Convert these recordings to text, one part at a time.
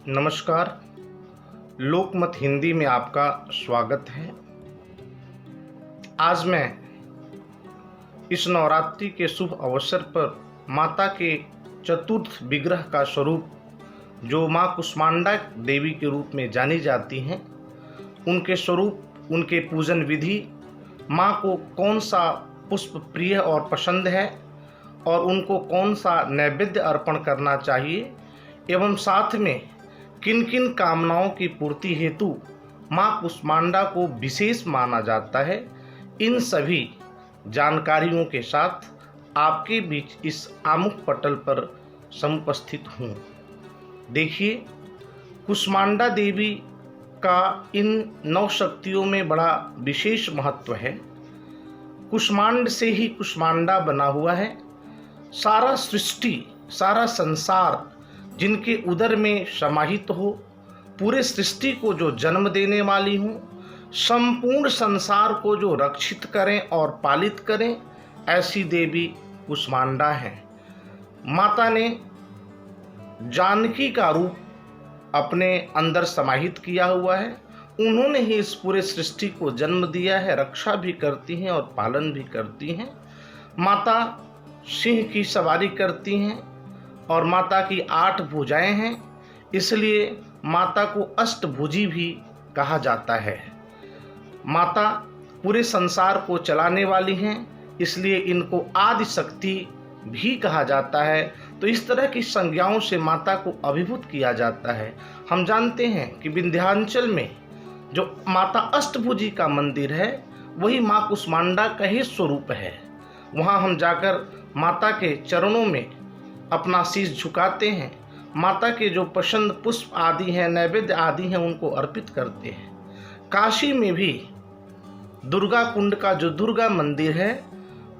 नमस्कार। लोकमत हिंदी में आपका स्वागत है। आज मैं इस नवरात्रि के शुभ अवसर पर माता के चतुर्थ विग्रह का स्वरूप जो माँ कुष्मांडा देवी के रूप में जानी जाती हैं, उनके स्वरूप, उनके पूजन विधि, माँ को कौन सा पुष्प प्रिय और पसंद है और उनको कौन सा नैवेद्य अर्पण करना चाहिए एवं साथ में किन किन कामनाओं की पूर्ति हेतु माँ कुष्मांडा को विशेष माना जाता है, इन सभी जानकारियों के साथ आपके बीच इस आमुख पटल पर समुपस्थित हूँ। देखिए, कुष्मांडा देवी का इन 9 शक्तियों में बड़ा विशेष महत्व है। कुष्मांड से ही कुष्मांडा बना हुआ है। सारा सृष्टि, सारा संसार जिनके उदर में समाहित हो, पूरे सृष्टि को जो जन्म देने वाली हो, संपूर्ण संसार को जो रक्षित करें और पालित करें, ऐसी देवी कुष्मांडा है। माता ने जानकी का रूप अपने अंदर समाहित किया हुआ है। उन्होंने ही इस पूरे सृष्टि को जन्म दिया है, रक्षा भी करती हैं और पालन भी करती हैं। माता सिंह की सवारी करती हैं और माता की 8 भुजाएं हैं, इसलिए माता को अष्टभुजी भी कहा जाता है। माता पूरे संसार को चलाने वाली हैं, इसलिए इनको आदि शक्ति भी कहा जाता है। तो इस तरह की संज्ञाओं से माता को अभिभूत किया जाता है। हम जानते हैं कि विंध्याचल में जो माता अष्टभुजी का मंदिर है, वही माँ कुष्मांडा का ही स्वरूप है। वहाँ हम जाकर माता के चरणों में अपना शीश झुकाते हैं, माता के जो पसंद पुष्प आदि हैं, नैवेद्य आदि हैं, उनको अर्पित करते हैं। काशी में भी दुर्गा कुंड का जो दुर्गा मंदिर है,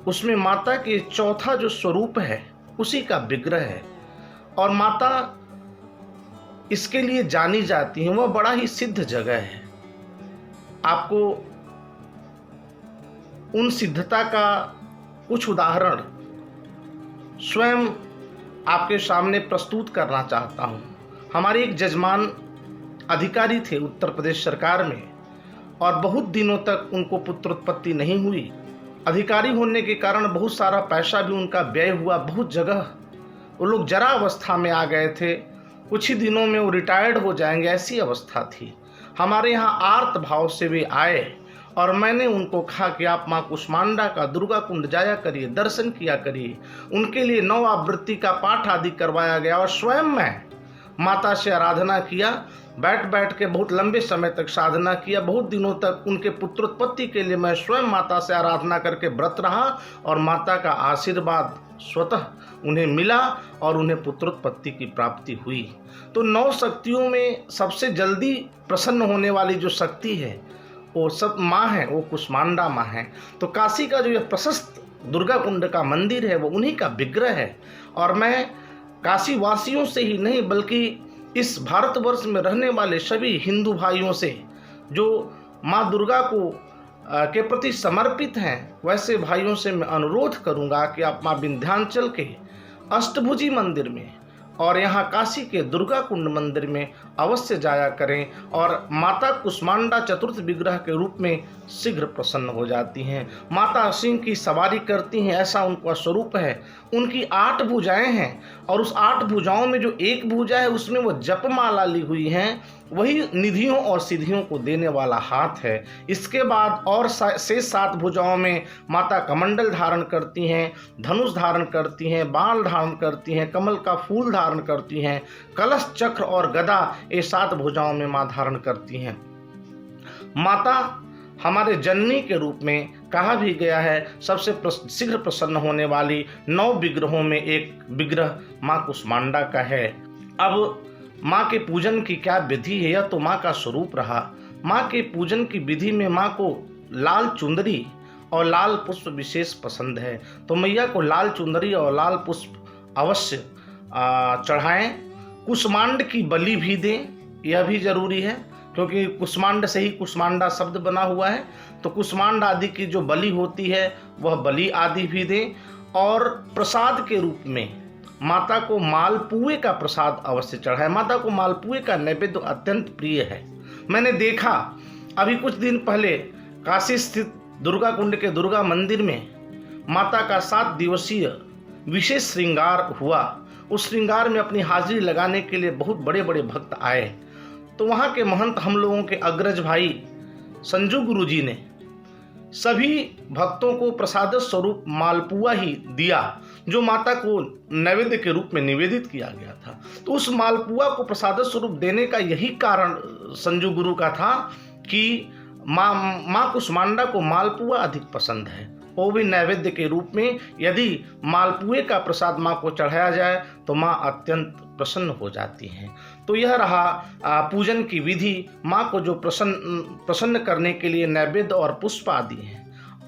उसमें माता के चौथा जो स्वरूप है, उसी का विग्रह है और माता इसके लिए जानी जाती है। वह बड़ा ही सिद्ध जगह है। आपको उन सिद्धता का कुछ उदाहरण स्वयं आपके सामने प्रस्तुत करना चाहता हूँ। हमारे एक जजमान अधिकारी थे उत्तर प्रदेश सरकार में और बहुत दिनों तक उनको पुत्रोत्पत्ति नहीं हुई। अधिकारी होने के कारण बहुत सारा पैसा भी उनका व्यय हुआ। बहुत जगह वो लोग जरा अवस्था में आ गए थे, कुछ ही दिनों में वो रिटायर्ड हो जाएंगे, ऐसी अवस्था थी। हमारे यहाँ आर्त भाव से वे आए और मैंने उनको कहा कि आप माँ कुष्मांडा का दुर्गा कुंड जाया करिए, दर्शन किया करिए। उनके लिए 9 आवृत्ति का पाठ आदि करवाया गया और स्वयं मैं माता से आराधना किया। बैठ बैठ के बहुत लंबे समय तक साधना किया। बहुत दिनों तक उनके पुत्रोत्पत्ति के लिए मैं स्वयं माता से आराधना करके व्रत रहा और माता का आशीर्वाद स्वतः उन्हें मिला और उन्हें पुत्रोत्पत्ति की प्राप्ति हुई। तो 9 शक्तियों में सबसे जल्दी प्रसन्न होने वाली जो शक्ति है, वो सब माँ है, वो कुष्मांडा माँ है। तो काशी का जो ये प्रशस्त दुर्गा कुंड का मंदिर है, वो उन्हीं का विग्रह है। और मैं काशी वासियों से ही नहीं, बल्कि इस भारतवर्ष में रहने वाले सभी हिंदू भाइयों से जो माँ दुर्गा को के प्रति समर्पित हैं, वैसे भाइयों से मैं अनुरोध करूंगा कि आप माँ विंध्याचल के अष्टभुजी मंदिर में और यहाँ काशी के दुर्गा कुंड मंदिर में अवश्य जाया करें और माता कुष्मांडा चतुर्थ विग्रह के रूप में शीघ्र प्रसन्न हो जाती हैं। माता सिंह की सवारी करती हैं, ऐसा उनका स्वरूप है। उनकी 8 भुजाएं हैं और उस 8 भुजाओं में जो एक भुजा है, उसमें वो जपमाला ली हुई हैं, वही निधियों और सिद्धियों को देने वाला हाथ है। इसके बाद और शेष 7 भुजाओं में माता कमंडल धारण करती हैं, धनुष धारण करती हैं, बाण धारण करती हैं, कमल का फूल धारण करती हैं, कलश चक्र और गदा, ये 7 भुजाओं में मां धारण करती हैं। माता हमारे जननी के रूप में कहा भी गया है। सबसे शीघ्र प्रसन्न होने वाली 9 विग्रहों में एक विग्रह माँ कुष्मांडा का है। अब माँ के पूजन की क्या विधि है, यह तो माँ का स्वरूप रहा। माँ के पूजन की विधि में माँ को लाल चुंदरी और लाल पुष्प विशेष पसंद है। तो मैया को लाल चुंदरी और लाल पुष्प अवश्य चढ़ाएं। कुष्मांड की बलि भी दें, यह भी जरूरी है, क्योंकि कुष्मांड से ही कुष्मांडा शब्द बना हुआ है। तो कुष्मांड आदि की जो बलि होती है, वह बलि आदि भी दें। और प्रसाद के रूप में माता को मालपुए का प्रसाद अवश्य चढ़ाएं। माता को मालपुए का नैवेद्य अत्यंत प्रिय है। मैंने देखा अभी कुछ दिन पहले काशी स्थित दुर्गा कुंड के दुर्गा मंदिर में माता का 7 दिवसीय विशेष श्रृंगार हुआ। उस श्रृंगार में अपनी हाजिरी लगाने के लिए बहुत बड़े बड़े भक्त आए। तो वहाँ के महंत हम लोगों के अग्रज भाई संजू गुरु जी ने सभी भक्तों को प्रसाद स्वरूप मालपुआ ही दिया, जो माता को नैवेद्य के रूप में निवेदित किया गया था। तो उस मालपुआ को प्रसाद स्वरूप देने का यही कारण संजू गुरु का था कि माँ कुष्मांडा को मालपुआ अधिक पसंद है। वो भी नैवेद्य के रूप में यदि मालपुए का प्रसाद माँ को चढ़ाया जाए तो माँ अत्यंत प्रसन्न हो जाती हैं। तो यह रहा पूजन की विधि। माँ को जो प्रसन्न करने के लिए नैवेद्य और पुष्प आदि हैं।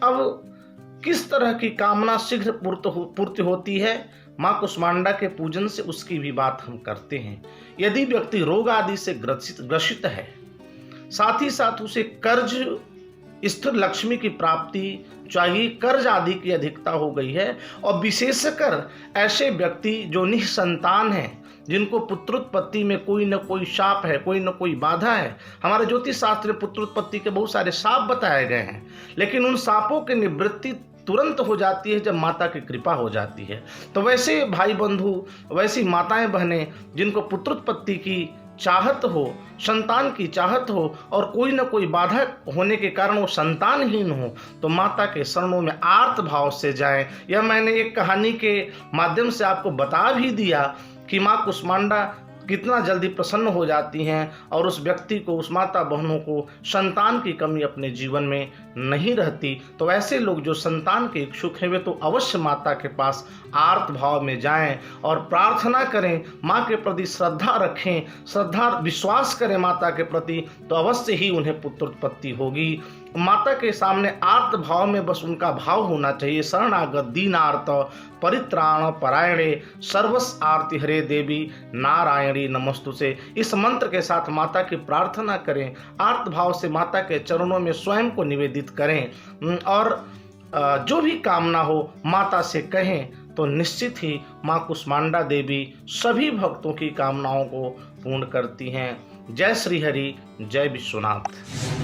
अब किस तरह की कामना शीघ्र पूर्ति होती है माँ कुष्मांडा के पूजन से, उसकी भी बात हम करते हैं। यदि व्यक्ति रोग आदि से ग्रसित है, साथ ही साथ उसे कर्ज स्थिर लक्ष्मी की प्राप्ति चाहिए, कर्ज आदि की अधिकता हो गई है, और विशेषकर ऐसे व्यक्ति जो निसंतान हैं, जिनको पुत्रोत्पत्ति में कोई न कोई शाप है, कोई न कोई बाधा है। हमारे ज्योतिष शास्त्र में पुत्रोत्पत्ति के बहुत सारे शाप बताए गए हैं, लेकिन उन शापों की निवृत्ति तुरंत हो जाती है जब माता की कृपा हो जाती है। तो वैसे भाई बंधु, वैसी माताएं बहनें जिनको पुत्रोत्पत्ति की चाहत हो, संतान की चाहत हो, और कोई न कोई बाधा होने के कारण वो संतानहीन हो, तो माता के शरणों में आर्त भाव से जाएं। यह मैंने एक कहानी के माध्यम से आपको बता भी दिया कि माँ कुष्मांडा कितना जल्दी प्रसन्न हो जाती हैं, और उस व्यक्ति को, उस माता बहनों को संतान की कमी अपने जीवन में नहीं रहती। तो ऐसे लोग जो संतान के इच्छुक हैं वे तो अवश्य माता के पास आर्त भाव में जाएं और प्रार्थना करें, माँ के प्रति श्रद्धा रखें, श्रद्धा विश्वास करें माता के प्रति, तो अवश्य ही उन्हें पुत्रोत्पत्ति होगी। माता के सामने आर्त भाव में बस उनका भाव होना चाहिए। शरणागत दीनार्त परित्राण परायणे सर्वस आरती हरे देवी नारायणी नमस्तुते। इस मंत्र के साथ माता की प्रार्थना करें, आर्त भाव से माता के चरणों में स्वयं को निवेदित करें, और जो भी कामना हो माता से कहें, तो निश्चित ही माँ कुष्मांडा देवी सभी भक्तों की कामनाओं को पूर्ण करती हैं। जय श्री हरि, जय विश्वनाथ।